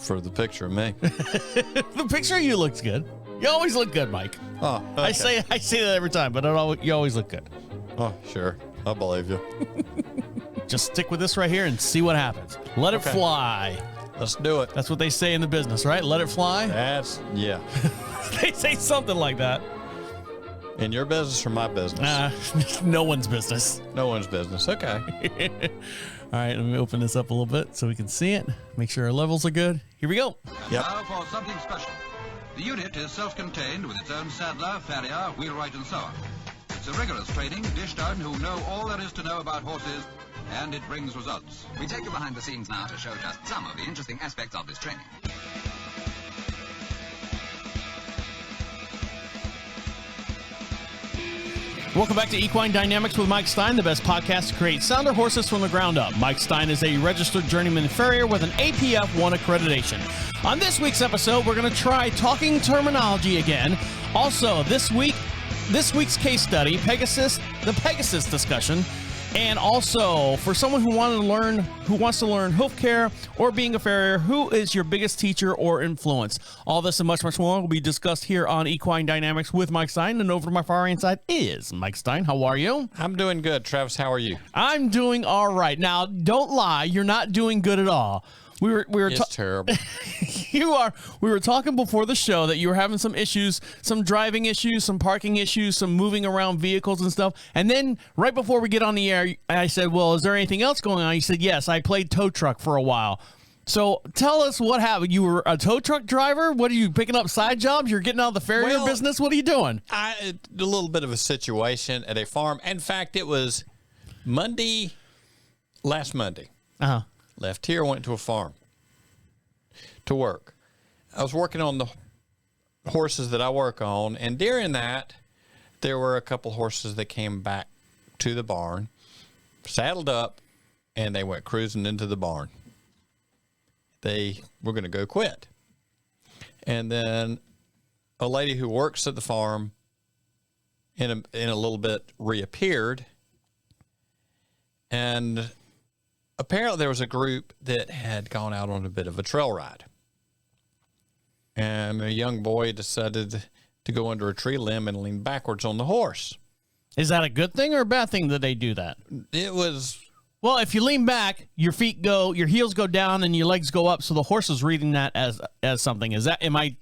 For the picture of me. The picture of you looks good. You always look good, Mike. Oh, okay. I say that every time, but you always look good. Oh, sure. I believe you. Just stick with this right here and see what happens. Let it fly. Let's do it. That's what they say in the business, right? Let it fly? Yeah. They say something like that. In your business or my business? No one's business. No one's business. Okay. All right, let me open this up a little bit so we can see it. Make sure our levels are good. Here we go. Yep. Now for something special. The unit is self-contained with its own saddler, farrier, wheelwright, and so on. It's a rigorous training dished out who know all there is to know about horses, and it brings results. We take you behind the scenes now to show just some of the interesting aspects of this training. Welcome back to Equine Dynamics with Mike Stine, the best podcast to create sounder horses from the ground up. Mike Stine is a registered journeyman farrier with an APF 1 accreditation. On this week's episode, we're going to try talking terminology again. Also, this week's case study, the Pegasus discussion. And also, for someone who wants to learn hoof care or being a farrier, who is your biggest teacher or influence? All this and much, much more will be discussed here on Equine Dynamics with Mike Stine. And over to my far right side is Mike Stine. How are you? I'm doing good. Travis, how are you? I'm doing all right. Now, don't lie. You're not doing good at all. We were it's terrible. We were talking before the show that you were having some issues, some driving issues, some parking issues, some moving around vehicles and stuff. And then right before we get on the air, I said, well, is there anything else going on? You said, yes, I played tow truck for a while. So tell us what happened. You were a tow truck driver? What are you picking up side jobs? You're getting out of the farrier business? What are you doing? A little bit of a situation at a farm. In fact, it was last Monday. Uh-huh. Left here, went to a farm to work. I was working on the horses that I work on, and during that, there were a couple horses that came back to the barn, saddled up, and they went cruising into the barn. They were going to go quit. And then a lady who works at the farm in a little bit reappeared, and apparently there was a group that had gone out on a bit of a trail ride. And a young boy decided to go under a tree limb and lean backwards on the horse. Is that a good thing or a bad thing that they do that? It was... Well, if you lean back, your heels go down and your legs go up, so the horse is reading that as something. Is that, am I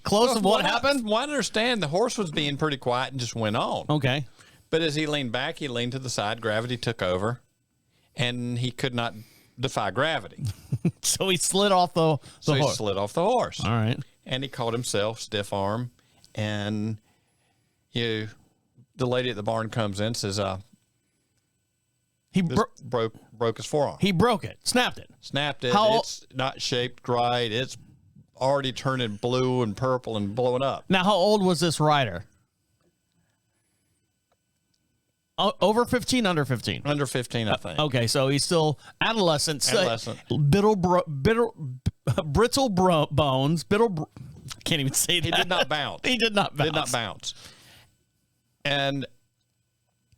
close of what happened? Well, I understand the horse was being pretty quiet and just went on. Okay. But as he leaned back, he leaned to the side, gravity took over, and he could not defy gravity. So he slid off the horse. He slid off the horse. All right. And he caught himself stiff arm, and the lady at the barn comes in and says, he broke his forearm. He broke it. Snapped it. It's not shaped right. It's already turning blue and purple and blowing up. Now, how old was this rider? Over 15, under 15? Under 15, I think. Okay, so he's still adolescent. Brittle bones. Can't even say that. He did not bounce. He did not bounce. And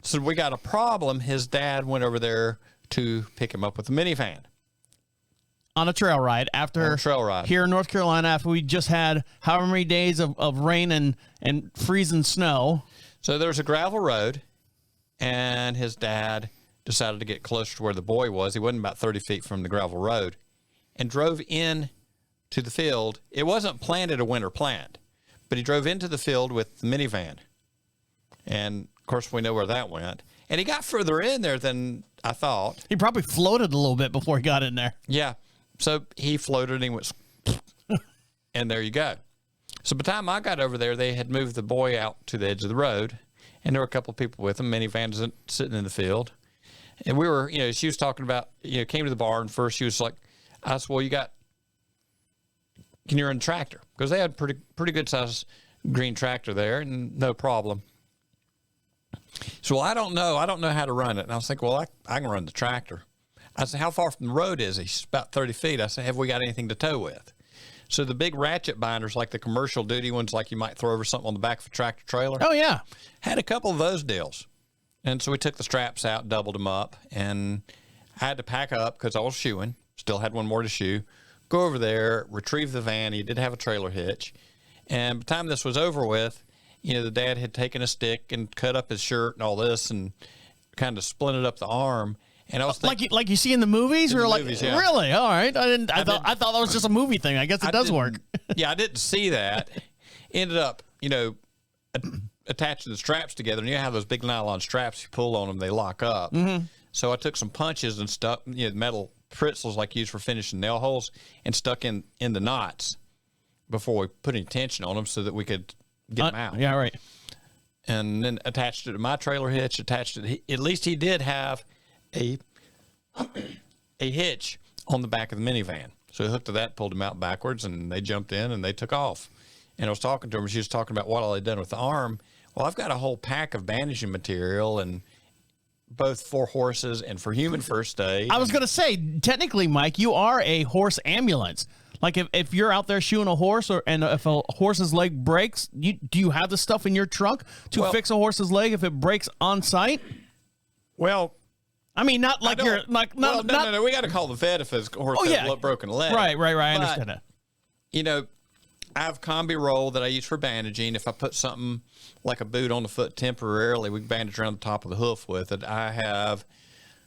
so we got a problem. His dad went over there to pick him up with a minivan. On a trail ride here in North Carolina, after we just had however many days of rain and freezing snow. So there's a gravel road, and his dad decided to get closer to where the boy was. He wasn't about 30 feet from the gravel road, and drove in to the field. It wasn't planted a winter plant, but he drove into the field with the minivan. And, of course, we know where that went. And he got further in there than I thought. He probably floated a little bit before he got in there. Yeah. So he floated and he went, and there you go. So by the time I got over there, they had moved the boy out to the edge of the road, and there were a couple of people with him, minivans sitting in the field. And we were, she was talking about, came to the barn first. She was like, I said, well, can you run a tractor? Because they had pretty good size green tractor there, and no problem. So, well, I don't know how to run it. And I was thinking, well, I can run the tractor. I said, how far from the road is he? She's about 30 feet. I said, have we got anything to tow with? So the big ratchet binders, like the commercial duty ones, like you might throw over something on the back of a tractor trailer. Oh, yeah. Had a couple of those deals. And so we took the straps out, doubled them up, and I had to pack up because I was shoeing. Still had one more to shoe. go over there, retrieve the van. He did have a trailer hitch. And by the time this was over with, the dad had taken a stick and cut up his shirt and all this and kind of splinted up the arm. And I was thinking, like you see in the movies, or like movies, yeah. Really? All right. I thought that was just a movie thing. I guess it does work. Yeah, I didn't see that. Ended up, attaching the straps together. And you have those big nylon straps. You pull on them, they lock up. Mm-hmm. So I took some punches and stuck, metal pretzels like used for finishing nail holes, and stuck in the knots before we put any tension on them so that we could get them out. Yeah, right. And then attached it to my trailer hitch. At least he did have a hitch on the back of the minivan. So he hooked to that, pulled him out backwards, and they jumped in and they took off. And I was talking to him. She was talking about what all they'd done with the arm. Well, I've got a whole pack of bandaging material, and both for horses and for human first aid. I was going to say, technically, Mike, you are a horse ambulance. Like if you're out there shoeing a horse, and if a horse's leg breaks, do you have the stuff in your trunk to fix a horse's leg if it breaks on site? Well, I mean, not like you're like no. We got to call the vet if his horse has a broken leg. Right. I understand that. I have combi roll that I use for bandaging. If I put something like a boot on the foot temporarily, we can bandage around the top of the hoof with it. I have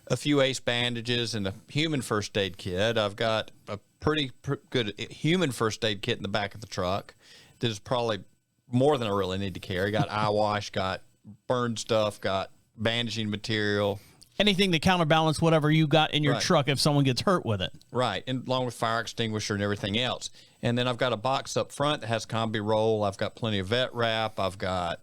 a few ace bandages and a human first aid kit. I've got a pretty good human first aid kit in the back of the truck that is probably more than I really need to carry. Got eye wash, got burn stuff, got bandaging material. Anything to counterbalance whatever you got in your truck if someone gets hurt with it. Right, and along with fire extinguisher and everything else. And then I've got a box up front that has combi roll. I've got plenty of vet wrap. I've got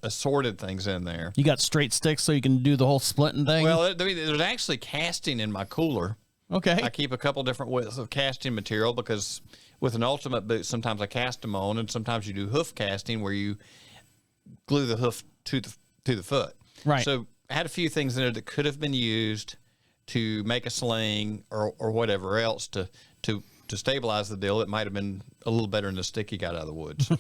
assorted things in there. You got straight sticks so you can do the whole splitting thing? Well, there's actually casting in my cooler. Okay. I keep a couple different widths of casting material because with an ultimate boot, sometimes I cast them on, and sometimes you do hoof casting where you glue the hoof to the foot. Right. So I had a few things in there that could have been used to make a sling or whatever else to stabilize the deal. It might have been a little better than the stick he got out of the woods.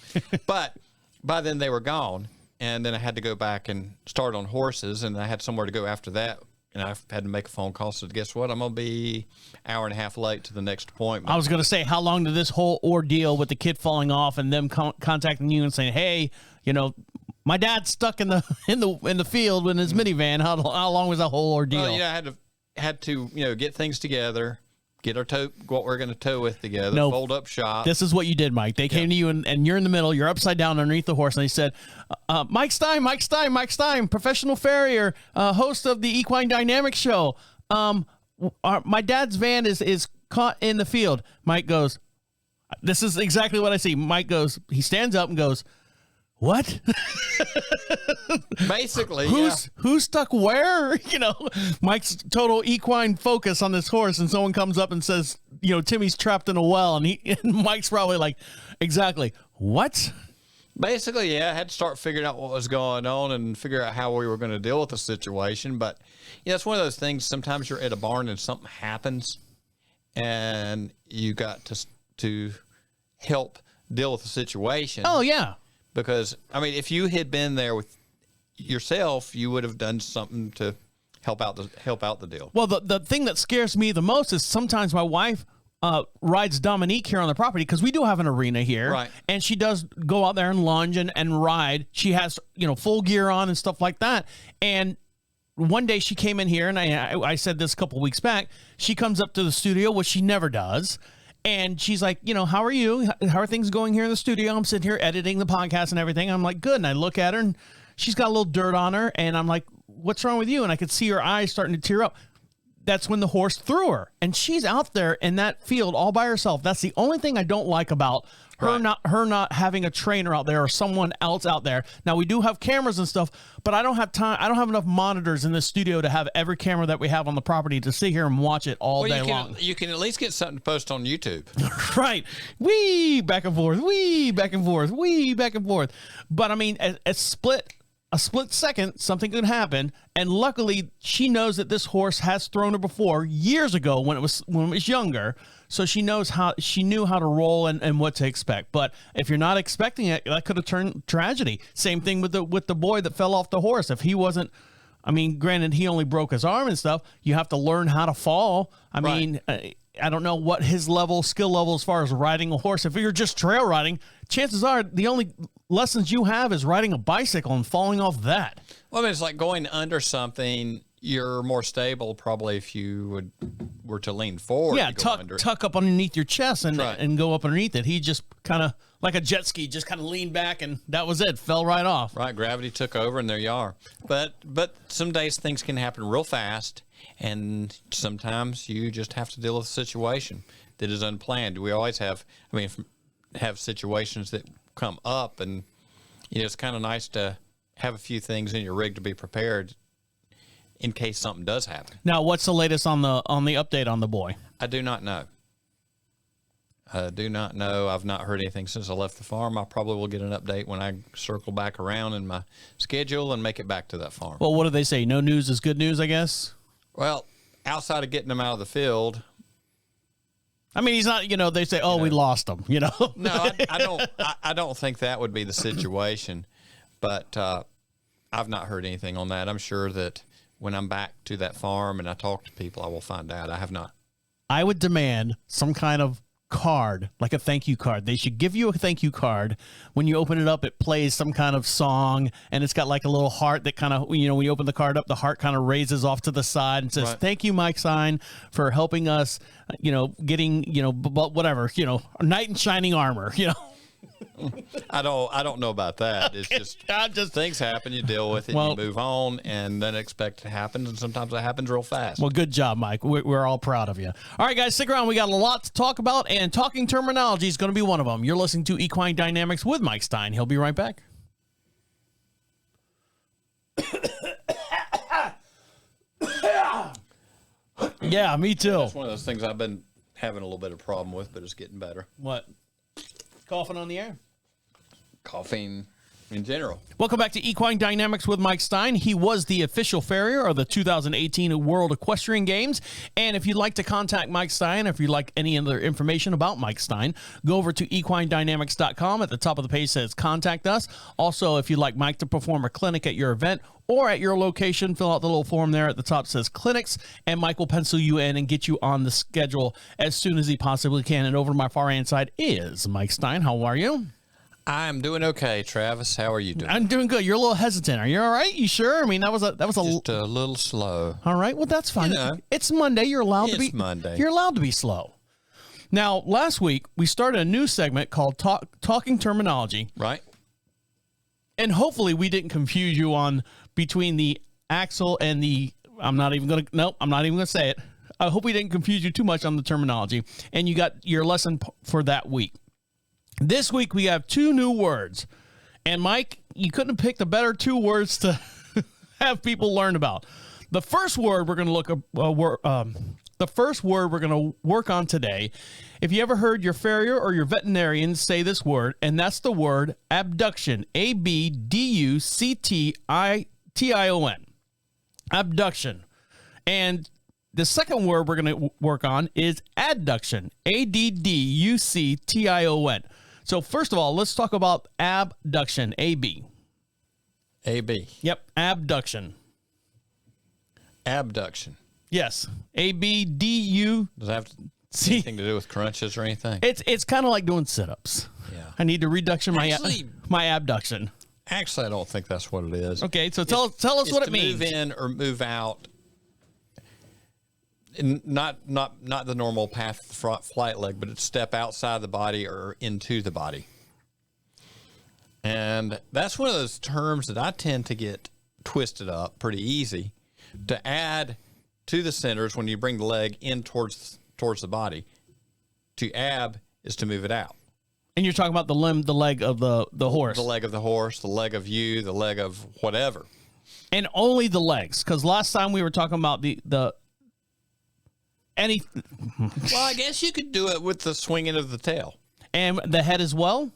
But by then they were gone, and then I had to go back and start on horses, and I had somewhere to go after that. And I had to make a phone call. So guess what? I'm going to be an hour and a half late to the next appointment. I was going to say, how long did this whole ordeal with the kid falling off and them contacting you and saying, hey, my dad's stuck in the field in his minivan. How long was that whole ordeal? Well, I had to get things together, get our what we're going to tow with together, fold up shop. This is what you did, Mike. They came to you and you're in the middle. You're upside down underneath the horse, and they said, Mike Stine, professional farrier, host of the Equine Dynamics show. My dad's van is caught in the field. Mike goes, this is exactly what I see. Mike goes, he stands up and goes, what? Basically, who's stuck where? Mike's total equine focus on this horse, and someone comes up and says, Timmy's trapped in a well, and Mike's probably like, exactly what? Basically, I had to start figuring out what was going on and figure out how we were going to deal with the situation. But it's one of those things. Sometimes you're at a barn and something happens, and you got to help deal with the situation. Oh yeah. Because, if you had been there with yourself, you would have done something to help out the deal. Well, the thing that scares me the most is sometimes my wife rides Dominique here on the property because we do have an arena here. Right. And she does go out there and lunge and ride. She has, full gear on and stuff like that. And one day she came in here, and I said this a couple weeks back, she comes up to the studio, which she never does. And she's like, how are you? How are things going here in the studio? I'm sitting here editing the podcast and everything. I'm like, good. And I look at her, and she's got a little dirt on her. And I'm like, what's wrong with you? And I could see her eyes starting to tear up. That's when the horse threw her. And she's out there in that field all by herself. That's the only thing I don't like about her, not having a trainer out there or someone else out there. Now, we do have cameras and stuff, but I don't have time. I don't have enough monitors in this studio to have every camera that we have on the property to sit here and watch it all day long. You can at least get something to post on YouTube. Right. Wee, back and forth, wee, back and forth, wee, back and forth. But, a split second, something could happen. And luckily, she knows that this horse has thrown her before years ago when it was younger. So she knew how to roll and what to expect. But if you're not expecting it, that could have turned tragedy. Same thing with the boy that fell off the horse. If he wasn't, granted, he only broke his arm and stuff. You have to learn how to fall. I don't know what his skill level as far as riding a horse. If you're just trail riding, chances are the only lessons you have is riding a bicycle and falling off that. Well, I mean, it's like going under something. You're more stable probably if you were to lean forward. Yeah, to go under it. tuck up underneath your chest and Right. and go up underneath it. He just kind of like a jet ski, just kind of leaned back and that was it. Fell right off. Right, gravity took over, and there you are. But some days things can happen real fast, and sometimes you just have to deal with a situation that is unplanned. We always have situations that come up, and it's kind of nice to have a few things in your rig to be prepared in case something does happen. Now, what's the latest on the update on the boy? I do not know. I've not heard anything since I left the farm. I probably will get an update when I circle back around in my schedule and make it back to that farm. Well, what do they say? No news is good news, I guess. Well, outside of getting them out of the field. I mean, he's not, they say, we lost him, No, I don't think that would be the situation, but I've not heard anything on that. I'm sure that when I'm back to that farm and I talk to people, I will find out. I have not. I would demand some kind of card, like a thank you card. They should give you a thank you card. When you open it up, it plays some kind of song, and it's got like a little heart that kind of, when you open the card up, the heart kind of raises off to the side and says, right. Thank you, Mike Stine, for helping us, getting, whatever, knight in shining armor, I don't know about that. It's just things happen, you deal with it, you move on, and then expect it happens, and sometimes it happens real fast. Well, good job, Mike. We're all proud of you. All right, guys, stick around. We got a lot to talk about, and talking terminology is going to be one of them. You're listening to Equine Dynamics with Mike Stine. He'll be right back. Yeah, me too. That's one of those things I've been having a little bit of problem with, but it's getting better. What? Coughing on the air? Coughing in general. Welcome back to Equine Dynamics with Mike Stine. He was the official farrier of the 2018 World Equestrian Games. And if you'd like to contact Mike Stine, if you'd like any other information about Mike Stine, go over to equinedynamics.com. At the top of the page says Contact Us. Also, if you'd like Mike to perform a clinic at your event or at your location, fill out the little form there at the top that says Clinics, and Mike will pencil you in and get you on the schedule as soon as he possibly can. And over to my far hand side is Mike Stine. How are you? I'm doing okay, Travis. How are you doing? I'm doing good. You're a little hesitant. Are you all right? You sure? I mean, that was just a little slow. All right. Well, that's fine. It's Monday. You're allowed to be. It's Monday. You're allowed to be slow. Now, last week we started a new segment called Talking Terminology. Right. And hopefully we didn't confuse you on between the axle and the. I'm not even going to say it. I hope we didn't confuse you too much on the terminology, and you got your lesson for that week. This week, we have 2 new words. And, Mike, you couldn't have picked a better 2 words to have people learn about. The first word we're going to work on today, if you ever heard your farrier or your veterinarian say this word, and that's the word abduction, ABDUCTION. Abduction. And the second word we're going to work on is adduction, ADDUCTION. So first of all, let's talk about abduction, AB. AB. Yep, abduction. Abduction. Yes, ABDU. Does that have anything to do with crunches or anything? It's kind of like doing sit-ups. Yeah. I need to reduction my abduction. Actually, I don't think that's what it is. Okay, so tell us what it means. Move in or move out. Not the normal path of the front flight leg, but it's step outside the body or into the body. And that's one of those terms that I tend to get twisted up pretty easy to add to the centers when you bring the leg in towards the body. To ab is to move it out. And you're talking about the leg of the horse. The leg of the horse, the leg of you, the leg of whatever. And only the legs, because last time we were talking about the well, I guess you could do it with the swinging of the tail. And the head as well?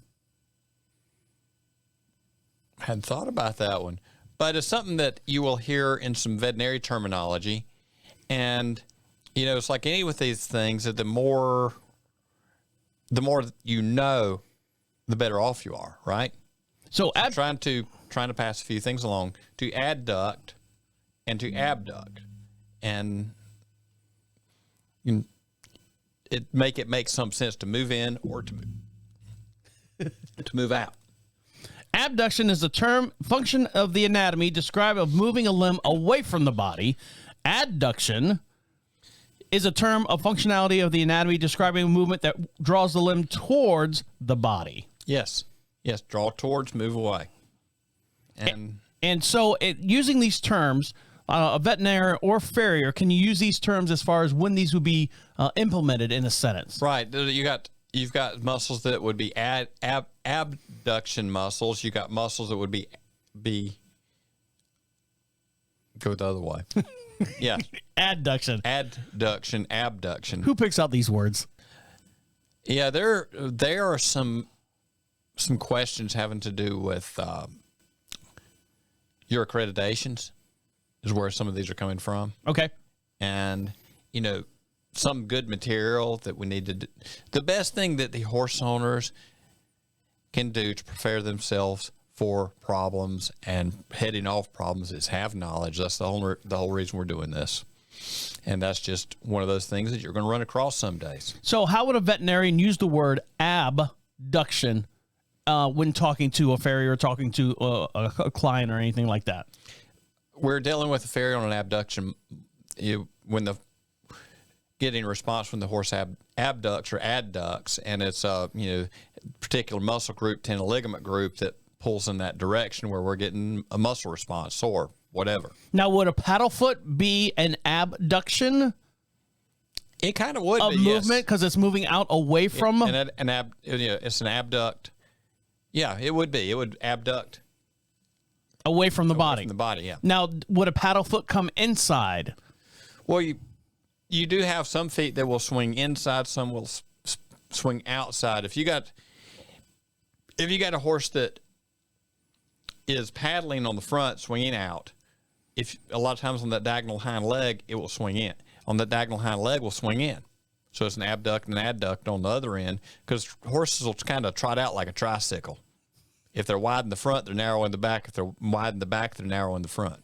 I hadn't thought about that one. But it's something that you will hear in some veterinary terminology. And, it's like any with these things, that the more you know, the better off you are, right? So trying to pass a few things along, to adduct and to abduct. And make some sense to move in or to move out. Abduction is a term function of the anatomy described of moving a limb away from the body. Adduction is a term of functionality of the anatomy describing a movement that draws the limb towards the body. Yes. Yes. Draw towards, move away. And so using these terms, a veterinarian or farrier, can you use these terms as far as when these would be implemented in a sentence? Right. You've got muscles that would be abduction muscles. You got muscles that would be go the other way. Yeah. Adduction. Adduction, abduction. Who picks out these words? Yeah, there are some questions having to do with your accreditations is where some of these are coming from. Okay. And, some good material that we need to do. The best thing that the horse owners can do to prepare themselves for problems and heading off problems is have knowledge. That's the whole reason we're doing this. And that's just one of those things that you're going to run across some days. So how would a veterinarian use the word abduction when talking to a farrier or talking to a client or anything like that? We're dealing with a farrier on an abduction. Getting a response when the horse abducts or adducts, and it's particular muscle group, tendon ligament group that pulls in that direction where we're getting a muscle response, sore, whatever. Now, would a paddle foot be an abduction? It kind of would be, movement because it's moving out away from it's an abduct. Yeah, it would be. It would abduct away from the body. From the body, yeah. Now, would a paddle foot come inside? Well, you do have some feet that will swing inside, some will swing outside. If you got a horse that is paddling on the front, swinging out, if a lot of times on that diagonal hind leg, it will swing in. On the diagonal hind leg, will swing in. So it's an abduct and an adduct on the other end, because horses will kind of trot out like a tricycle. If they're wide in the front, they're narrow in the back. If they're wide in the back, they're narrow in the front.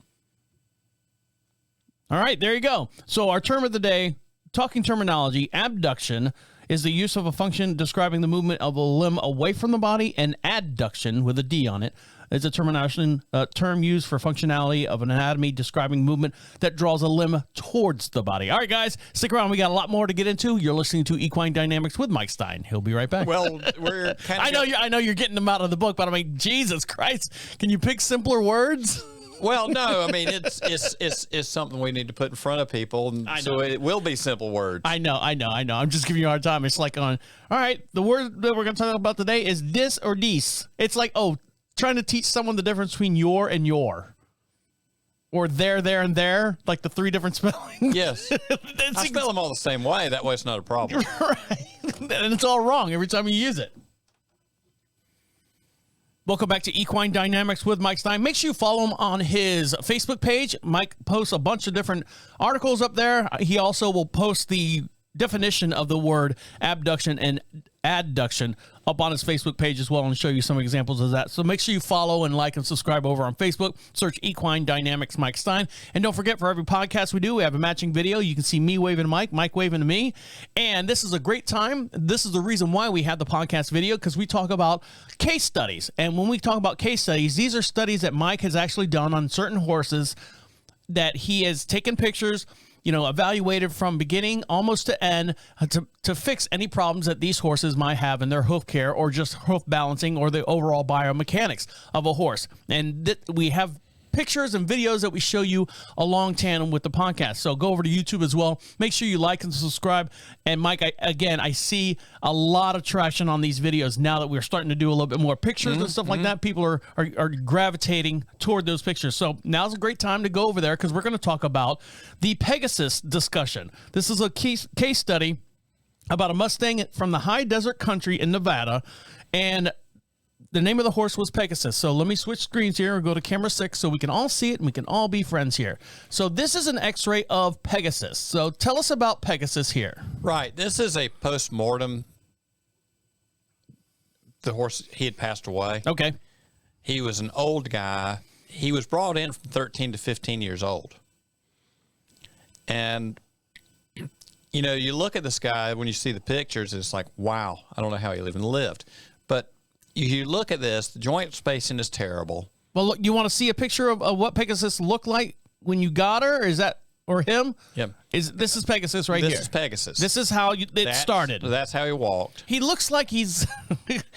All right, there you go. So our term of the day, talking terminology, abduction is the use of a function describing the movement of a limb away from the body, and adduction, with a D on it, is a term used for functionality of an anatomy describing movement that draws a limb towards the body. All right, guys, stick around. We got a lot more to get into. You're listening to Equine Dynamics with Mike Stine. He'll be right back. Well, we're kind of... I know you're getting them out of the book, but I mean, Jesus Christ, can you pick simpler words? Well, no, I mean, it's something we need to put in front of people, and so it will be simple words. I know. I'm just giving you a hard time. It's like all right, the word that we're going to talk about today is dis or dies. It's like, trying to teach someone the difference between your and your. Or there, and there, like the three different spellings. Yes. I spell them all the same way. That way it's not a problem. Right. And it's all wrong every time you use it. Welcome back to Equine Dynamics with Mike Stine. Make sure you follow him on his Facebook page. Mike posts a bunch of different articles up there. He also will post the definition of the word abduction and adduction up on his Facebook page as well, and show you some examples of that. So make sure you follow and like and subscribe over on Facebook. Search Equine Dynamics Mike Stine. And don't forget, for every podcast we do, we have a matching video. You can see me waving to Mike, Mike waving to me. And this is a great time. This is the reason why we have the podcast video, because we talk about case studies. And when we talk about case studies, these are studies that Mike has actually done on certain horses that he has taken pictures, evaluated from beginning almost to end to fix any problems that these horses might have in their hoof care or just hoof balancing or the overall biomechanics of a horse. And we have pictures and videos that we show you along tandem with the podcast. So go over to YouTube as well. Make sure you like and subscribe. And Mike, I see a lot of traction on these videos now that we're starting to do a little bit more pictures and stuff like that. People are gravitating toward those pictures. So now's a great time to go over there, because we're going to talk about the Pegasus discussion. This is a case study about a Mustang from the high desert country in Nevada, and the name of the horse was Pegasus. So let me switch screens here and go to camera 6 so we can all see it and we can all be friends here. So this is an x-ray of Pegasus. So tell us about Pegasus here. Right. This is a post-mortem. The horse, he had passed away. Okay. He was an old guy. He was brought in from 13 to 15 years old. And you know, you look at this guy, when you see the pictures, it's like, wow, I don't know how he even lived. But you look at this, the joint spacing is terrible. Well, look, you want to see a picture of what Pegasus looked like when you got her? Is that, or him? Yep. This is Pegasus right here. This is Pegasus. This is how it started. That's how he walked. He looks like he's...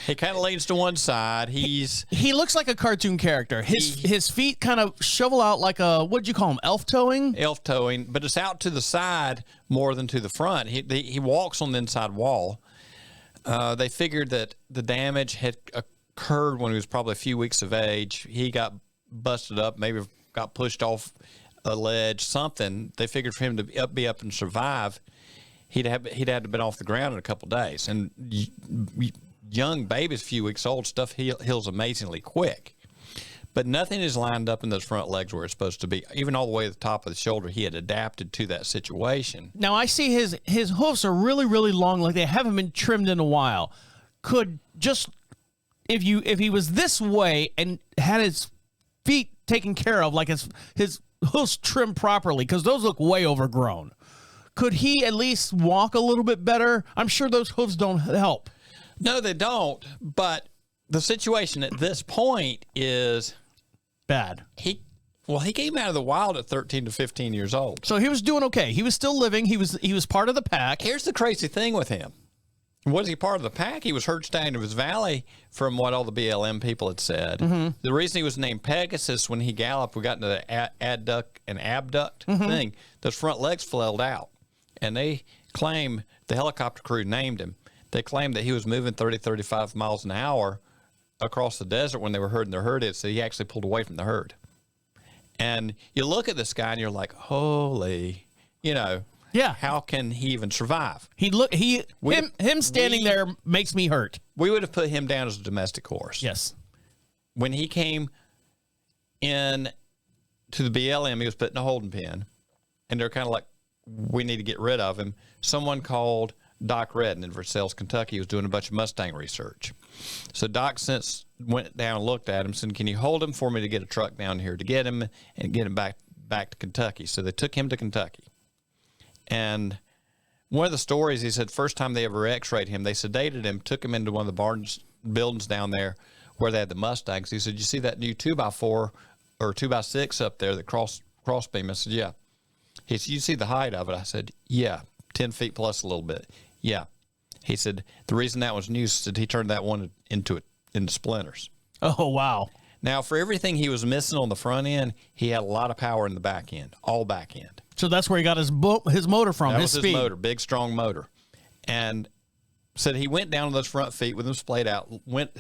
He kind of leans to one side. He looks like a cartoon character. His feet kind of shovel out like a, what'd you call him, elf toeing? Elf toeing, but it's out to the side more than to the front. He walks on the inside wall. They figured that the damage had occurred when he was probably a few weeks of age. He got busted up, maybe got pushed off a ledge, something. They figured for him to be up and survive, he'd had to have been off the ground in a couple of days. And young babies, a few weeks old, stuff heals amazingly quick. But nothing is lined up in those front legs where it's supposed to be. Even all the way to the top of the shoulder, he had adapted to that situation. Now, I see his hoofs are really, really long, like they haven't been trimmed in a while. Could just, if he was this way and had his feet taken care of, like his hoofs trimmed properly, because those look way overgrown, could he at least walk a little bit better? I'm sure those hoofs don't help. No, they don't. But the situation at this point is bad. He came out of the wild at 13 to 15 years old. So he was doing okay. He was still living. He was part of the pack. Here's the crazy thing with him. Was he part of the pack? He was herd staying in his valley, from what all the BLM people had said. Mm-hmm. The reason he was named Pegasus, when he galloped, we got into the adduct and abduct thing. Those front legs flailed out. And they claim, the helicopter crew named him, they claimed that he was moving 30, 35 miles an hour across the desert when they were herding their herd in, so he actually pulled away from the herd. And you look at this guy and you're like, holy, yeah, how can he even survive? Him standing there makes me hurt. We would have put him down as a domestic horse. Yes. When he came in to the BLM, he was put in a holding pen, and they're kind of like, we need to get rid of him. Someone called Doc Redden in Versailles, Kentucky. He was doing a bunch of Mustang research. So Doc since went down and looked at him, said, can you hold him for me to get a truck down here to get him and get him back to Kentucky? So they took him to Kentucky. And one of the stories, he said, first time they ever x-rayed him, they sedated him, took him into one of the barns buildings down there where they had the Mustangs. He said, you see that new 2x4 or 2x6 up there, the cross beam? I said, yeah. He said, you see the height of it? I said, yeah, 10 feet plus a little bit. Yeah. He said, the reason that was new is that he turned that one into splinters. Oh, wow. Now, for everything he was missing on the front end, he had a lot of power in the back end, all back end. So that's where he got his motor from, that his was speed. His motor, big, strong motor. And said he went down to those front feet with them splayed out,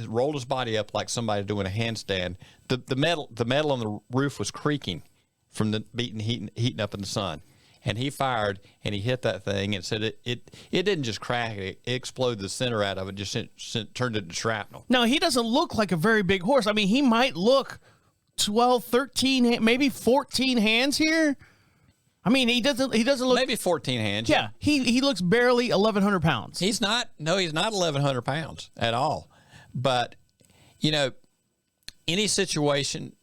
rolled his body up like somebody doing a handstand. The metal on the roof was creaking from the heating up in the sun. And he fired, and he hit that thing, and said it didn't just crack, it exploded the center out of it, just turned it to shrapnel. Now, he doesn't look like a very big horse. I mean, he might look 12, 13, maybe 14 hands here. I mean, he doesn't look... Maybe 14 hands. Yeah, he looks barely 1,100 pounds. He's not 1,100 pounds at all. But, any situation,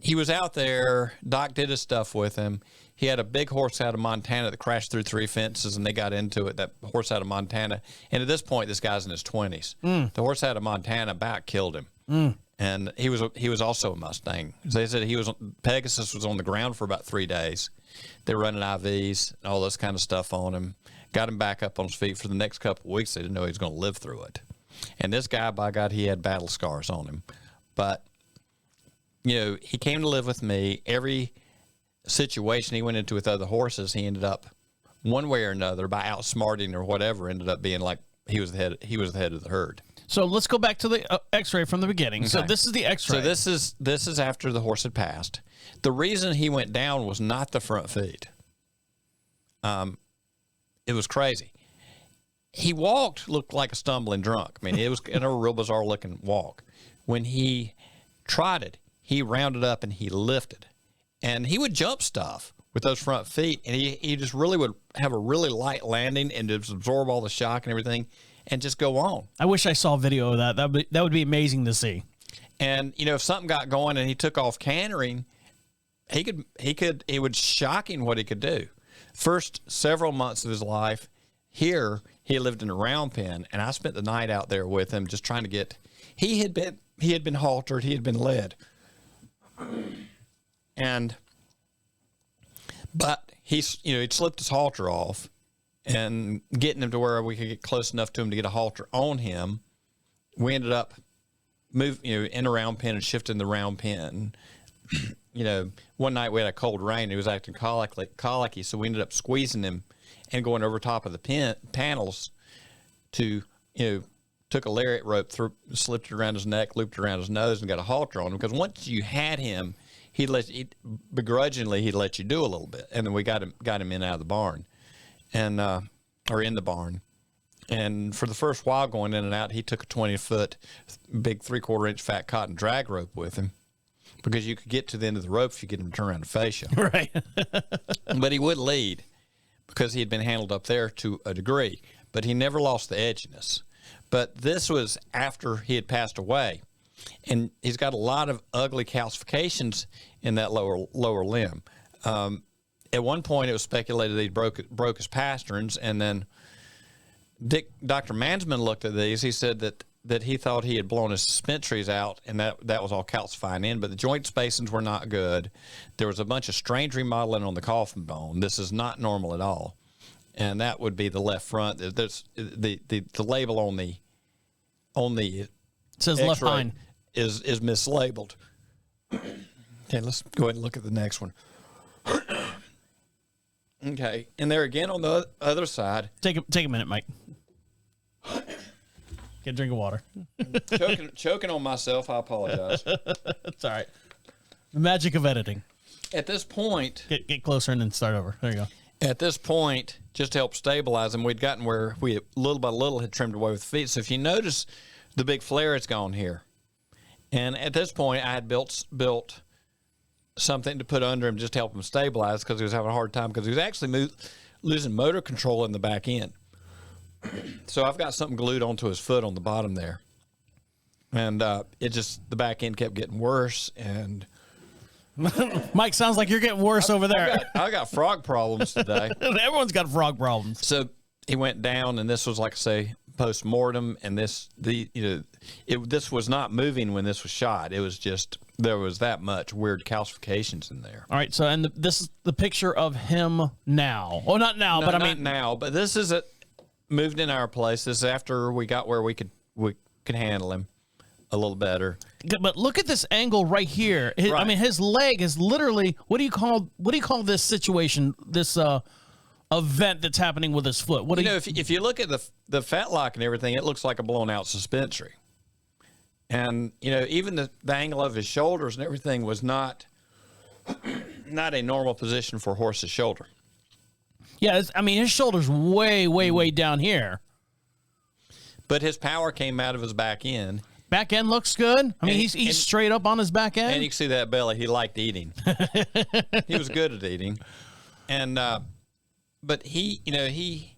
he was out there, Doc did his stuff with him. He had a big horse out of Montana that crashed through 3 fences, and they got into it, that horse out of Montana. And at this point, this guy's in his 20s. The horse out of Montana about killed him. And he was also a Mustang. They said Pegasus was on the ground for about 3 days. They were running IVs and all this kind of stuff on him. Got him back up on his feet for the next couple of weeks. They didn't know he was going to live through it. And this guy, by God, he had battle scars on him. But, he came to live with me. Every situation he went into with other horses, he ended up one way or another, by outsmarting or whatever, ended up being like he was the head of the herd. So let's go back to the x-ray from the beginning. Okay. So this is the x-ray. So this is after the horse had passed. The reason he went down was not the front feet. It was crazy. He looked like a stumbling drunk. I mean, it was in a real bizarre looking walk. When he trotted, he rounded up and he lifted. And he would jump stuff with those front feet, and he just really would have a really light landing and just absorb all the shock and everything and just go on. I wish I saw a video of that. That would be amazing to see. And, if something got going and he took off cantering, it was shocking what he could do. First several months of his life here, he lived in a round pen, and I spent the night out there with him just trying to get. He had been haltered, he had been led, but he'd slipped his halter off, and getting him to where we could get close enough to him to get a halter on him. We ended up moving, in a round pen and shifting the round pen. One night we had a cold rain. He was acting colicky, so we ended up squeezing him and going over top of the panels to, took a lariat rope, slipped it around his neck, looped it around his nose, and got a halter on him. Because once you had him, begrudgingly, he'd let you do a little bit. And then we got him in out of the barn, or in the barn. And for the first while going in and out, he took a 20-foot, big 3/4-inch fat cotton drag rope with him, because you could get to the end of the rope if you get him to turn around and face you. Right. But he would lead because he had been handled up there to a degree. But he never lost the edginess. But this was after he had passed away. And he's got a lot of ugly calcifications in that lower limb. At one point, it was speculated that he broke his pasterns, and then Dr. Mansman looked at these. He said that he thought he had blown his suspensories out, and that was all calcifying in, but the joint spacings were not good. There was a bunch of strange remodeling on the coffin bone. This is not normal at all. And that would be the left front. There's the label on the it says left hind is mislabeled. Okay, let's go ahead and look at the next one. Okay, and there again on the other side. Take a minute, Mike. Get a drink of water. choking on myself. I apologize. It's all right. The magic of editing. At this point, get closer and then start over. There you go. At this point, just to help stabilize him, we'd gotten where we little by little had trimmed away with feet. So if you notice, the big flare has gone here. And at this point, I had built something to put under him just to help him stabilize, because he was having a hard time, because he was actually losing motor control in the back end. So I've got something glued onto his foot on the bottom there. And the back end kept getting worse. And Mike, sounds like you're getting worse over there. I got frog problems today. Everyone's got frog problems. So he went down, and this was, like I say, post-mortem, and this was not moving when this was shot. It was just, there was that much weird calcifications in there. All right, so this is the picture of him now. Well, not now, but I mean now. But this is moved in our place. This is after we got where we could handle him a little better. But look at this angle right here. Right. I mean, his leg is literally, what do you call this situation? This event that's happening with his foot. If you look at the fat lock and everything, it looks like a blown out suspensory. And even the angle of his shoulders and everything was not a normal position for a horse's shoulder. Yeah, his shoulder's way down here. But his power came out of his back end. Back end looks good. I mean, he's straight up on his back end. And you can see that belly. He liked eating. He was good at eating. And but he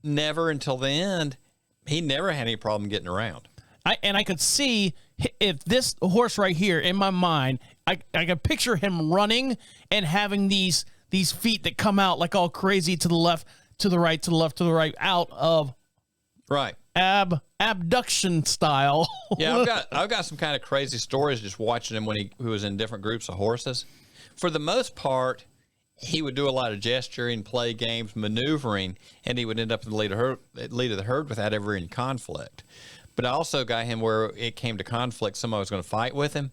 never, until the end, he never had any problem getting around. I could see, if this horse right here, in my mind, I could picture him running and having these feet that come out like all crazy to the left, to the right, to the left, to the right, out of right abduction style. Yeah, I've got some kind of crazy stories just watching him when he was in different groups of horses. For the most part, he would do a lot of gesturing, play games, maneuvering, and he would end up in the lead of the herd without ever any conflict. But I also got him where it came to conflict, somebody was going to fight with him,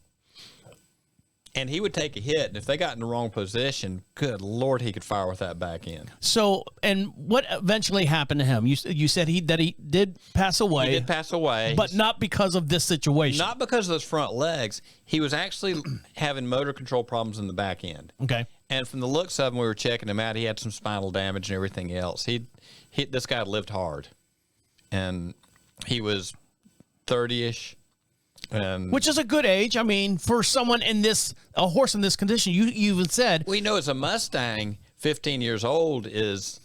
and he would take a hit, and if they got in the wrong position, good Lord, he could fire with that back end. So, and what eventually happened to him? You said that he did pass away. He did pass away. But not because of this situation. Not because of those front legs. He was actually having motor control problems in the back end. Okay. And from the looks of him, we were checking him out. He had some spinal damage and everything else. This guy lived hard, and he was 30-ish. Which is a good age. I mean, for someone a horse in this condition, you even said. We know as a Mustang, 15 years old is,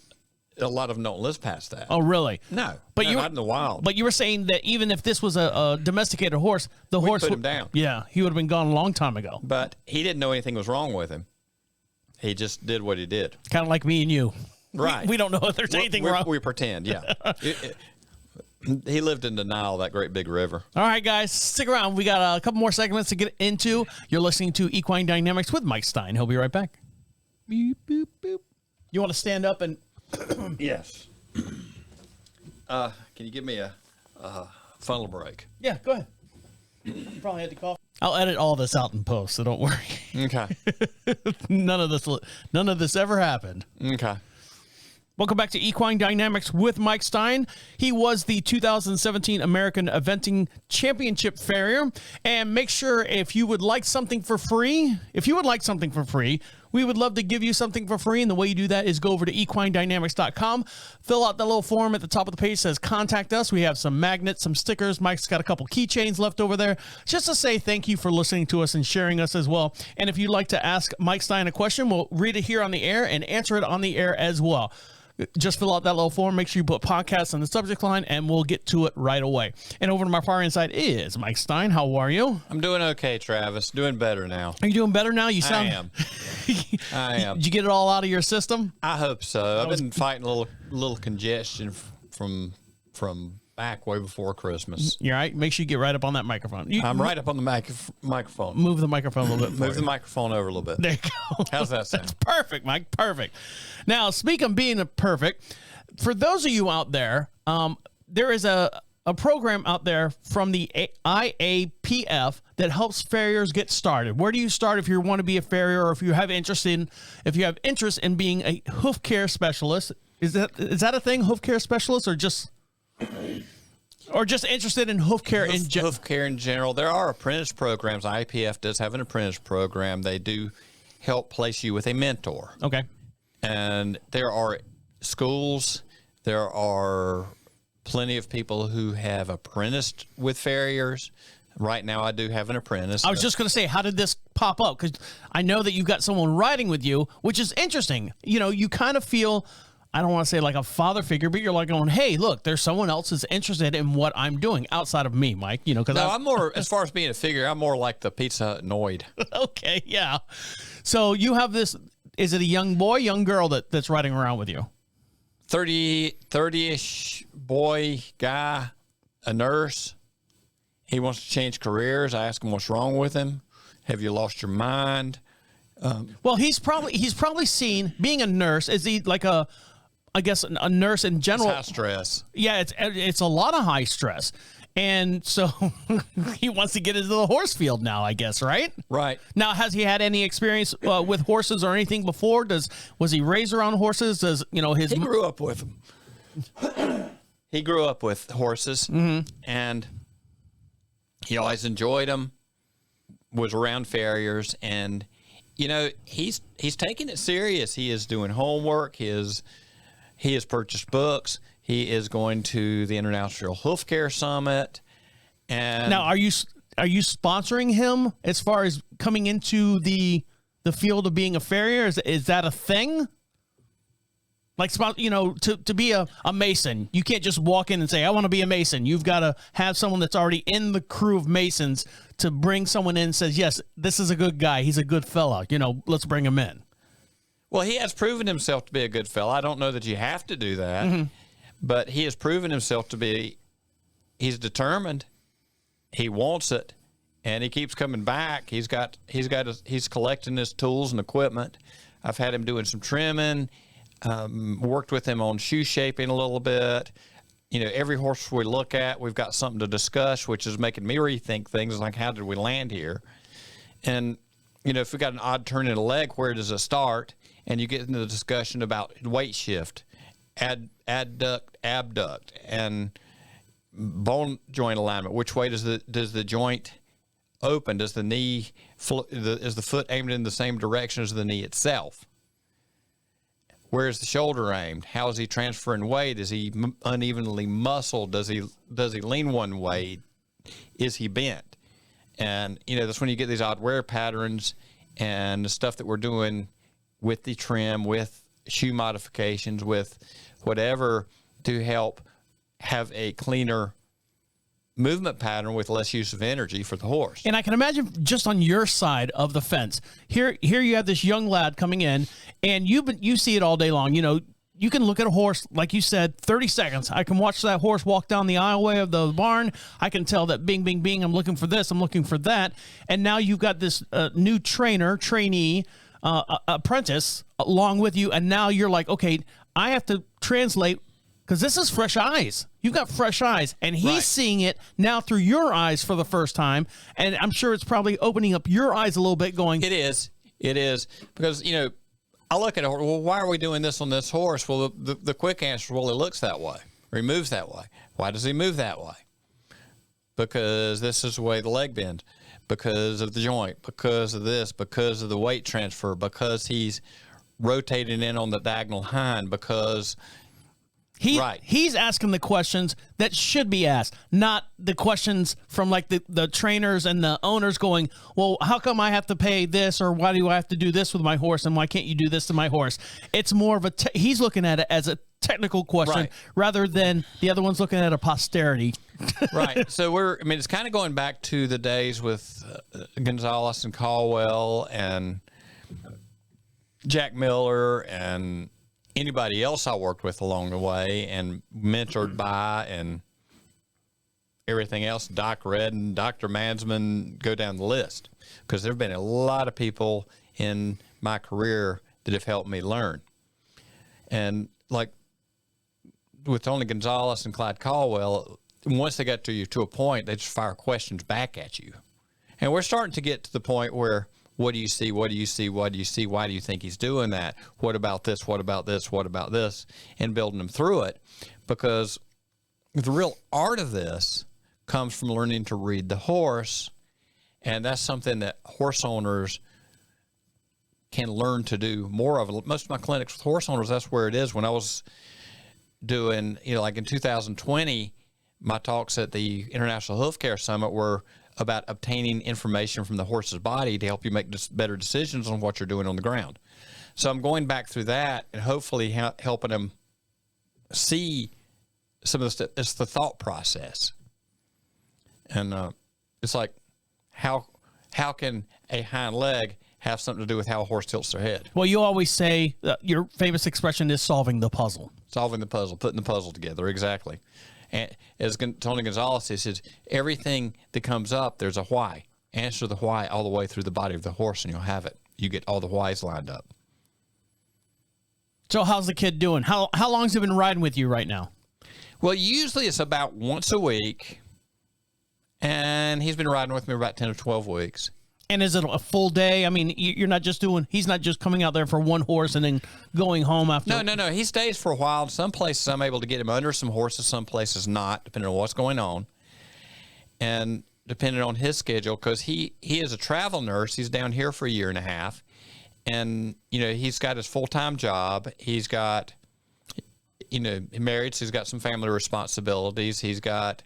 a lot of them don't live past that. Oh, really? No, not in the wild. But you were saying that even if this was a domesticated horse, horse put him down. Yeah, he would have been gone a long time ago. But he didn't know anything was wrong with him. He just did what he did. Kind of like me and you. Right. We don't know if there's anything wrong. We pretend, yeah. He lived in denial, that great big river. All right, guys, stick around. We got a couple more segments to get into. You're listening to Equine Dynamics with Mike Stine. He'll be right back. Beep, boop, boop. You want to stand up and... Yes. Can you give me a funnel break? Yeah, go ahead. You probably had to cough. I'll edit all this out in post, so don't worry. Okay. None of this ever happened. Okay. Welcome back to Equine Dynamics with Mike Stine. He was the 2017 American Eventing Championship Farrier. And make sure if you would like something for free, we would love to give you something for free. And the way you do that is go over to equinedynamics.com, fill out the little form at the top of the page that says contact us. We have some magnets, some stickers. Mike's got a couple keychains left over there just to say thank you for listening to us and sharing us as well. And if you'd like to ask Mike Stine a question, we'll read it here on the air and answer it on the air as well. Just fill out that little form. Make sure you put podcast on the subject line, and we'll get to it right away. And over to my far inside is Mike Stine. How are you? I'm doing okay, Travis. Doing better now. Are you doing better now? You sound. I am. Did you get it all out of your system? I hope so. I've been fighting a little congestion from back way before Christmas. You're right. Make sure you get right up on that microphone. I'm right up on the microphone. Move the microphone a little bit. Move the microphone over a little bit. There you go. How's that sound? That's perfect, Mike. Perfect. Now, speaking of being perfect, for those of you out there, there is a program out there from the IAPF that helps farriers get started. Where do you start if you want to be a farrier, or if you have interest in being a hoof care specialist? Is that a thing, hoof care specialist, or just interested in hoof care in general? Hoof care in general. There are apprentice programs. IPF does have an apprentice program. They do help place you with a mentor. Okay. And there are schools. There are plenty of people who have apprenticed with farriers. Right now, I do have an apprentice. I was just going to say, how did this pop up? Because I know that you've got someone riding with you, which is interesting. You know, you kind of feel, I don't want to say like a father figure, but you're like going, hey, look, there's someone else that's interested in what I'm doing outside of me, Mike. You know, because I'm more, as far as being a figure, I'm more like the Pizza Hut Noid. Okay, yeah. So you have this, is it a young boy, young girl that's riding around with you? 30-ish boy, guy, a nurse. He wants to change careers. I ask him what's wrong with him. Have you lost your mind? Well, he's probably seen being a nurse. Is he like a nurse in general? It's high stress. Yeah, it's a lot of high stress. And so he wants to get into the horse field now, I guess, right? Right. Now, has he had any experience with horses or anything before? Was he raised around horses? He grew up with them. He grew up with horses, and he always enjoyed them, was around farriers, and, you know, he's taking it serious. He is doing homework. He has purchased books. He is going to the International Hoof Care Summit. And now, are you sponsoring him as far as coming into the field of being a farrier? Is that a thing? Like, you know, to be a mason, you can't just walk in and say, I want to be a mason. You've got to have someone that's already in the crew of masons to bring someone in and says, yes, this is a good guy. He's a good fella. You know, let's bring him in. Well, he has proven himself to be a good fella. I don't know that you have to do that, but he has proven himself to be, he's determined. He wants it, and he keeps coming back. He's collecting his tools and equipment. I've had him doing some trimming. Worked with him on shoe shaping a little bit. You know, every horse we look at, we've got something to discuss, which is making me rethink things like, how did we land here? And, you know, if we got an odd turn in a leg, where does it start? And you get into the discussion about weight shift, adduct, abduct, and bone joint alignment. Which way does the joint open? Does the knee, is the foot aimed in the same direction as the knee itself? Where's the shoulder aimed? How is he transferring weight? Is he unevenly muscled? Does he lean one way? Is he bent? And, you know, that's when you get these odd wear patterns and the stuff that we're doing with the trim, with shoe modifications, with whatever to help have a cleaner movement pattern with less use of energy for the horse. And I can imagine just on your side of the fence, here you have this young lad coming in, and you see it all day long. You know, you can look at a horse, like you said, 30 seconds. I can watch that horse walk down the aisleway of the barn. I can tell that bing, bing, bing, I'm looking for this, I'm looking for that. And now you've got this new trainee, apprentice along with you, and now you're like, okay, I have to translate, because this is fresh eyes. You've got fresh eyes, and he's seeing it now through your eyes for the first time, and I'm sure it's probably opening up your eyes a little bit going... It is, because, you know, I look at it, well, why are we doing this on this horse? Well, the quick answer is, well, it looks that way, or he moves that way. Why does he move that way? Because this is the way the leg bends, because of the joint, because of this, because of the weight transfer, because he's rotating in on the diagonal hind, because... He's asking the questions that should be asked, not the questions from like the trainers and the owners going, well, how come I have to pay this, or why do I have to do this with my horse, and why can't you do this to my horse? It's more of he's looking at it as a technical question rather than the other one's looking at a posterity. Right. So it's kind of going back to the days with Gonzalez and Caldwell and Jack Miller and anybody else I worked with along the way and mentored by and everything else, Doc Red and Dr. Mansman, go down the list. Because there have been a lot of people in my career that have helped me learn. And like with Tony Gonzalez and Clyde Caldwell, once they got to you to a point, they just fire questions back at you. And we're starting to get to the point where, what do you see? What do you see? What do you see? Why do you think he's doing that? What about this? What about this? What about this? And building them through it, because the real art of this comes from learning to read the horse. And that's something that horse owners can learn to do more of. Most of my clinics with horse owners, that's where it is. When I was doing, like in 2020, my talks at the International Hoof Care Summit were about obtaining information from the horse's body to help you make better decisions on what you're doing on the ground. So I'm going back through that and hopefully helping them see some of the stuff. It's the thought process. And it's like, how can a hind leg have something to do with how a horse tilts their head? Well, you always say your famous expression is solving the puzzle. Solving the puzzle, putting the puzzle together, exactly. And as Tony Gonzalez says, everything that comes up, there's a why. Answer the why all the way through the body of the horse, and you'll have it. You get all the whys lined up. So how's the kid doing? How long has he been riding with you right now? Well, usually it's about once a week, and he's been riding with me about 10 or 12 weeks. And is it a full day? I mean, he's not just coming out there for one horse and then going home after. No. He stays for a while. Some places I'm able to get him under some horses, some places not, depending on what's going on. And depending on his schedule, because he is a travel nurse. He's down here for a year and a half. And, he's got his full-time job. He's got, married, so he's got some family responsibilities. He's got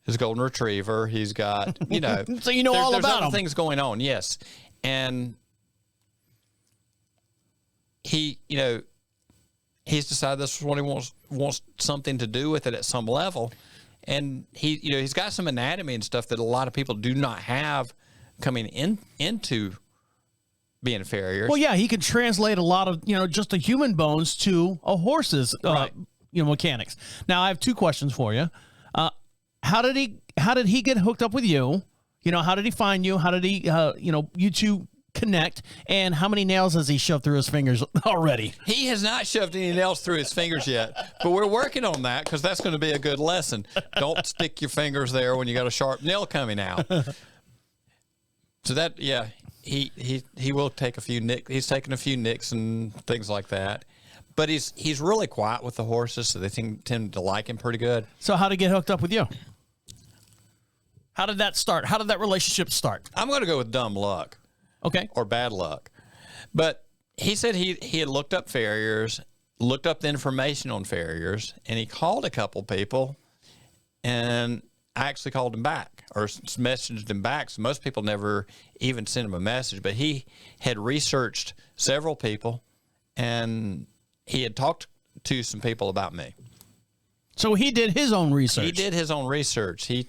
his golden retriever. He's got, so all about him. There's other things going on, yes. And he, he's decided this is what he wants something to do with it at some level. And he's got some anatomy and stuff that a lot of people do not have coming into being farriers. Well, yeah, he can translate a lot of, just the human bones to a horse's, mechanics. Now, I have two questions for you. How did he get hooked up with you? How did he find you? How did he, you two connect? And how many nails has he shoved through his fingers already? He has not shoved any nails through his fingers yet, but we're working on that because that's going to be a good lesson. Don't stick your fingers there when you got a sharp nail coming out. So that, yeah, he will take a few nicks. He's taken a few nicks and things like that. But he's really quiet with the horses, so they tend to like him pretty good. So how did he get hooked up with you? How did that start? How did that relationship start? I'm going to go with dumb luck. Okay. Or bad luck. But he said he had looked up farriers, looked up the information on farriers, and he called a couple people, and I actually called him back or messaged him back. So most people never even sent him a message, but he had researched several people, and he had talked to some people about me. So he did his own research. He did his own research. He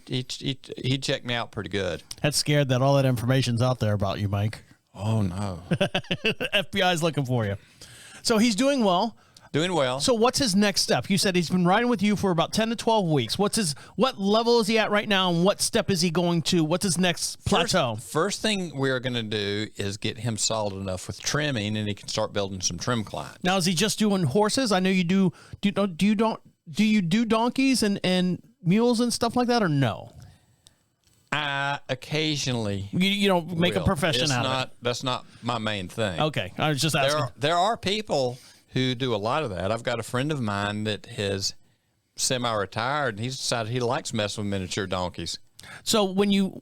checked me out pretty good. That's scared that all that information's out there about you, Mike. Oh, no. FBI's looking for you. So he's doing well. Doing well. So what's his next step? You said he's been riding with you for about 10 to 12 weeks. What level is he at right now, and what step is he going to? What's his next plateau? First thing we're going to do is get him solid enough with trimming, and he can start building some trim climbs. Now, is he just doing horses? I know you do. Do you do donkeys and mules and stuff like that, or no? Occasionally. You don't make a profession out of it. That's not my main thing. Okay, I was just asking. There are people who do a lot of that. I've got a friend of mine that has semi-retired, and he's decided he likes messing with miniature donkeys. So when you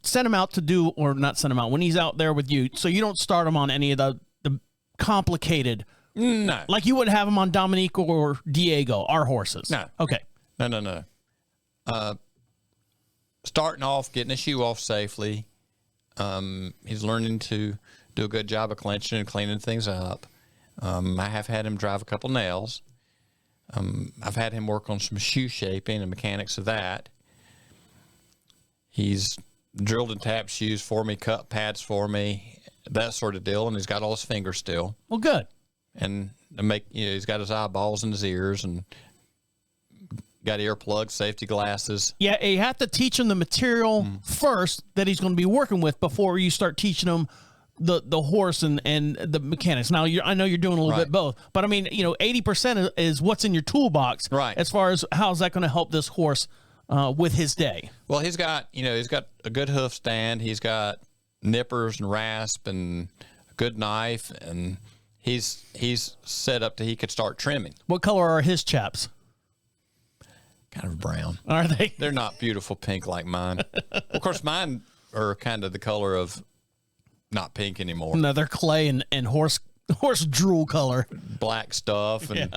send him out to do, or not send him out, when he's out there with you, so you don't start him on any of the complicated. No. Like you wouldn't have him on Dominique or Diego, our horses. No. Okay. No. Starting off, getting a shoe off safely. He's learning to do a good job of clenching and cleaning things up. I have had him drive a couple nails. I've had him work on some shoe shaping and mechanics of that. He's drilled and tapped shoes for me, cut pads for me, that sort of deal. And he's got all his fingers still. Well, good. And he's got his eyeballs and his ears, and got earplugs, safety glasses. Yeah, you have to teach him the material first that he's going to be working with before you start teaching him the horse and the mechanics. Now, I know you're doing a little bit both, but I mean, 80% is what's in your toolbox, right? As far as how's that going to help this horse with his day. Well, he's got a good hoof stand. He's got nippers and rasp and a good knife, and he's set up that he could start trimming. What color are his chaps? Kind of brown. Are they? They're not beautiful pink like mine. Of course, mine are kind of the color of not pink anymore. No, they're clay and horse drool color. Black stuff and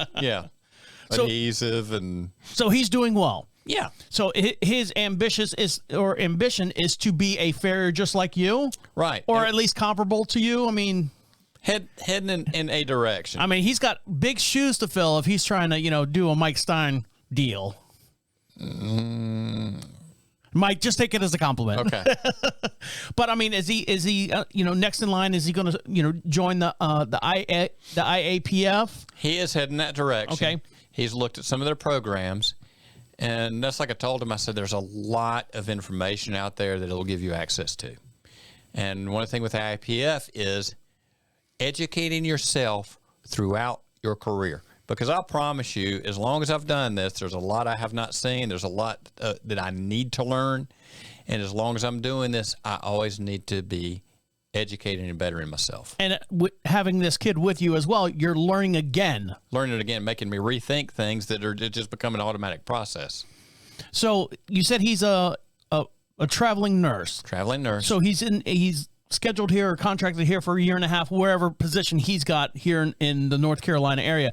adhesive and. So he's doing well. Yeah. So his ambition is to be a farrier just like you, right? Or at least comparable to you. I mean, heading in a direction. I mean, he's got big shoes to fill if he's trying to do a Mike Stine deal. Mike, just take it as a compliment. Okay. But I mean, is he next in line? Is he going to join the IAPF? He is heading that direction. Okay. He's looked at some of their programs, and that's like I told him. I said there's a lot of information out there that it'll give you access to, and one thing with IAPF is educating yourself throughout your career. Because I promise you, as long as I've done this, there's a lot I have not seen. There's a lot that I need to learn. And as long as I'm doing this, I always need to be educating and bettering myself. And having this kid with you as well, you're learning again. Learning it again, making me rethink things that are just become an automatic process. So you said he's a traveling nurse. Traveling nurse. So he's scheduled here or contracted here for a year and a half, wherever position he's got here in the North Carolina area.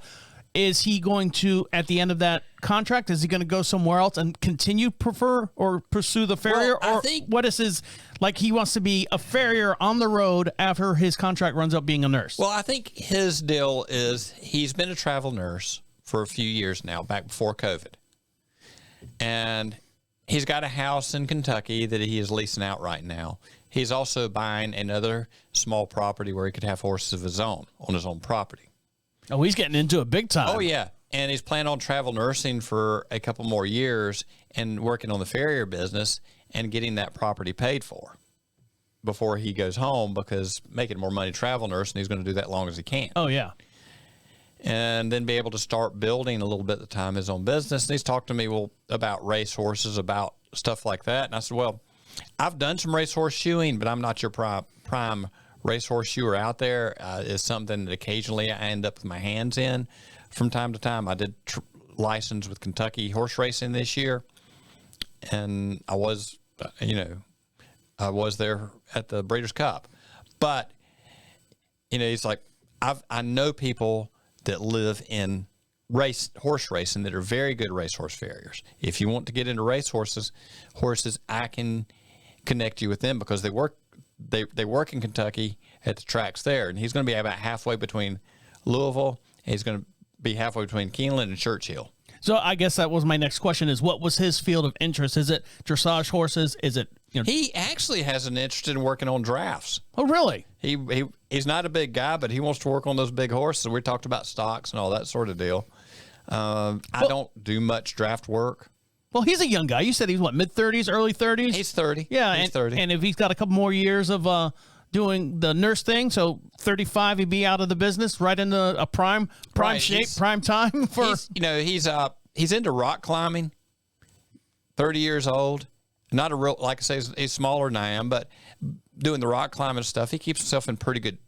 Is he going to, at the end of that contract, is he going to go somewhere else and continue pursue the farrier? Well, or what is his, like he wants to be a farrier on the road after his contract runs up being a nurse? Well, I think his deal is he's been a travel nurse for a few years now, back before COVID. And he's got a house in Kentucky that he is leasing out right now. He's also buying another small property where he could have horses of his own on his own property. Oh, he's getting into it big time. Oh, yeah. And he's planning on travel nursing for a couple more years and working on the farrier business and getting that property paid for before he goes home, because making more money travel nursing, he's going to do that as long as he can. Oh, yeah. And then be able to start building a little bit at the time his own business. And he's talked to me, about race horses, about stuff like that. And I said, well, I've done some racehorse shoeing, but I'm not your prime racehorse shoer out there. Is something that occasionally I end up with my hands in from time to time. I did license with Kentucky horse racing this year, and I was there at the Breeders' Cup. But it's like I know people that live in horse racing that are very good racehorse farriers. If you want to get into horses, I can connect you with them, because they work in Kentucky at the tracks there, and he's going to be about halfway between Louisville, and he's going to be halfway between Keeneland and Churchill. So I guess that was my next question: is what was his field of interest? Is it dressage horses? Is it He actually has an interest in working on drafts. Oh, really? He's not a big guy, but he wants to work on those big horses. We talked about stocks and all that sort of deal. I don't do much draft work. Well, he's a young guy. You said he's what, mid-30s, early 30s? He's 30. Yeah, he's 30. And if he's got a couple more years of doing the nurse thing, so 35, he'd be out of the business, right into a prime Right, shape, prime time for. He's into rock climbing. 30 years old. Not a real, like I say, he's smaller than I am, but doing the rock climbing stuff, he keeps himself in pretty good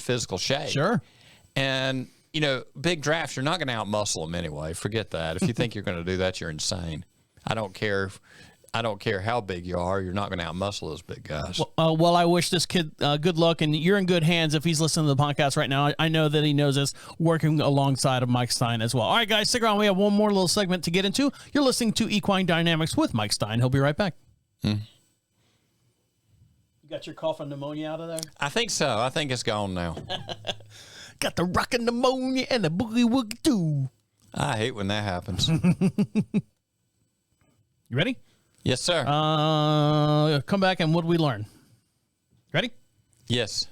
physical shape. Sure. And big drafts, you're not going to outmuscle them anyway. Forget that. If you think you're going to do that, you're insane. I don't care how big you are. You're not going to outmuscle those big guys. Well, I wish this kid good luck, and you're in good hands if he's listening to the podcast right now. I know that he knows us, working alongside of Mike Stine as well. All right, guys, stick around. We have one more little segment to get into. You're listening to Equine Dynamics with Mike Stine. He'll be right back. You got your cough and pneumonia out of there? I think so. I think it's gone now. Got the rockin' pneumonia and the boogie woogie too. I hate when that happens. You ready? Yes, sir. Come back and what do we learn? Ready? Yes.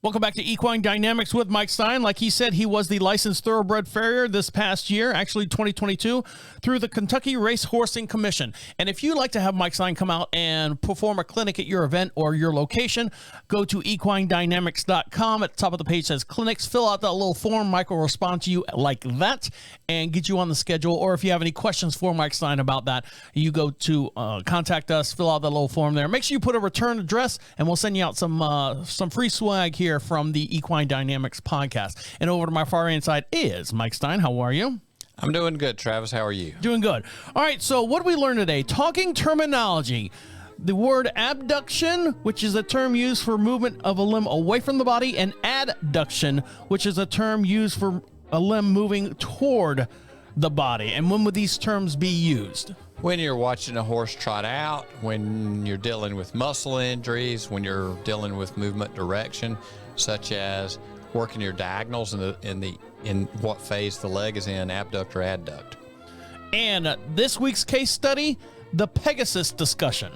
Welcome back to Equine Dynamics with Mike Stine. Like he said, he was the licensed thoroughbred farrier this past year, actually 2022, through the Kentucky Race Horsing Commission. And if you'd like to have Mike Stine come out and perform a clinic at your event or your location, go to equinedynamics.com. At the top of the page says clinics. Fill out that little form. Mike will respond to you like that and get you on the schedule. Or if you have any questions for Mike Stine about that, you go to contact us, fill out that little form there. Make sure you put a return address, and we'll send you out some free swag here from the Equine Dynamics podcast. And over to my far right side is Mike Stine. How are you? I'm doing good, Travis. How are you? Doing good. All right, so what did we learn today? Talking terminology. The word abduction, which is a term used for movement of a limb away from the body, and adduction, which is a term used for a limb moving toward the body. And when would these terms be used? When you're watching a horse trot out, when you're dealing with muscle injuries, when you're dealing with movement direction, such as working your diagonals in what phase the leg is in, abduct or adduct. And this week's case study, the Pegasus discussion.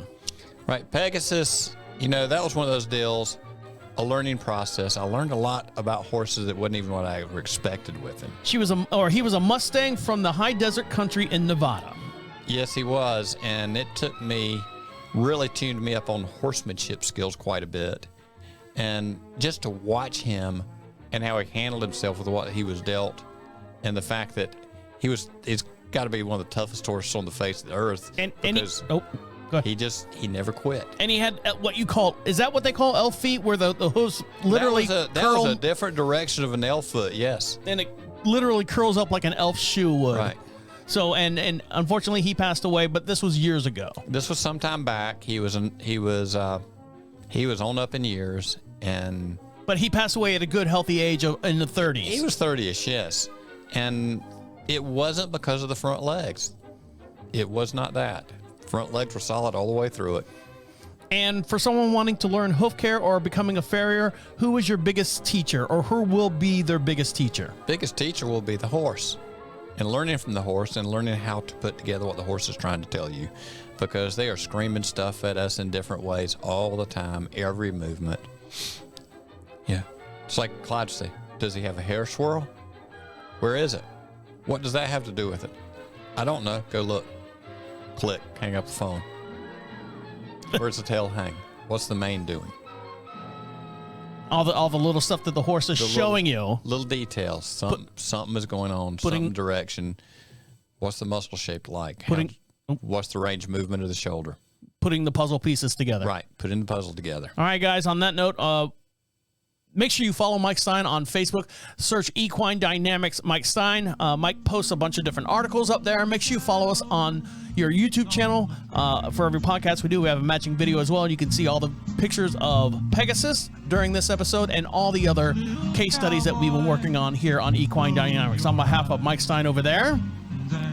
Right, Pegasus, that was one of those deals, a learning process. I learned a lot about horses that wasn't even what I ever expected with him. He was a Mustang from the high desert country in Nevada. Yes, he was, and it really tuned me up on horsemanship skills quite a bit. And just to watch him and how he handled himself with what he was dealt, and the fact that he's got to be one of the toughest horses on the face of the earth. He never quit. And he had is that what they call elf feet, where the hooves literally that was a different direction of an elf foot, yes. And it literally curls up like an elf shoe would. Right. So, and unfortunately he passed away, but this was years ago. This was some time back. He was on up in years, but he passed away at a good healthy age in the 30s. He was 30ish, yes. And it wasn't because of the front legs. It was not that. Front legs were solid all the way through it. And for someone wanting to learn hoof care or becoming a farrier, who is your biggest teacher, or who will be their biggest teacher? Biggest teacher will be the horse. And learning from the horse and learning how to put together what the horse is trying to tell you, because they are screaming stuff at us in different ways all the time, every movement. Yeah. It's like Clyde said, does he have a hair swirl? Where is it? What does that have to do with it? I don't know. Go look. Click. Hang up the phone. Where's the tail hang? What's the mane doing? All the little stuff that the horse is showing you. Little details. Something is going on. Some direction. What's the muscle shape like? What's the range of movement of the shoulder? Putting the puzzle pieces together. Right. Putting the puzzle together. All right, guys. On that note, make sure you follow Mike Stine on Facebook. Search Equine Dynamics Mike Stine. Mike posts a bunch of different articles up there. Make sure you follow us on your YouTube channel. For every podcast we do, we have a matching video as well. And you can see all the pictures of Pegasus during this episode and all the other case studies that we've been working on here on Equine Dynamics. On behalf of Mike Stine over there,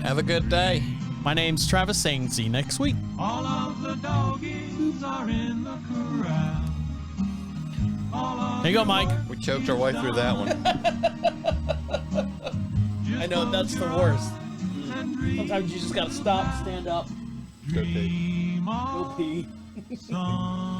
have a good day. My name's Travis, saying see you next week. All of the doggies are in the corral. There you go, Mike. We choked our way through that one. I know, that's the worst. and dream. Sometimes you just gotta stop, stand up, Go pee. Dream go of pee. some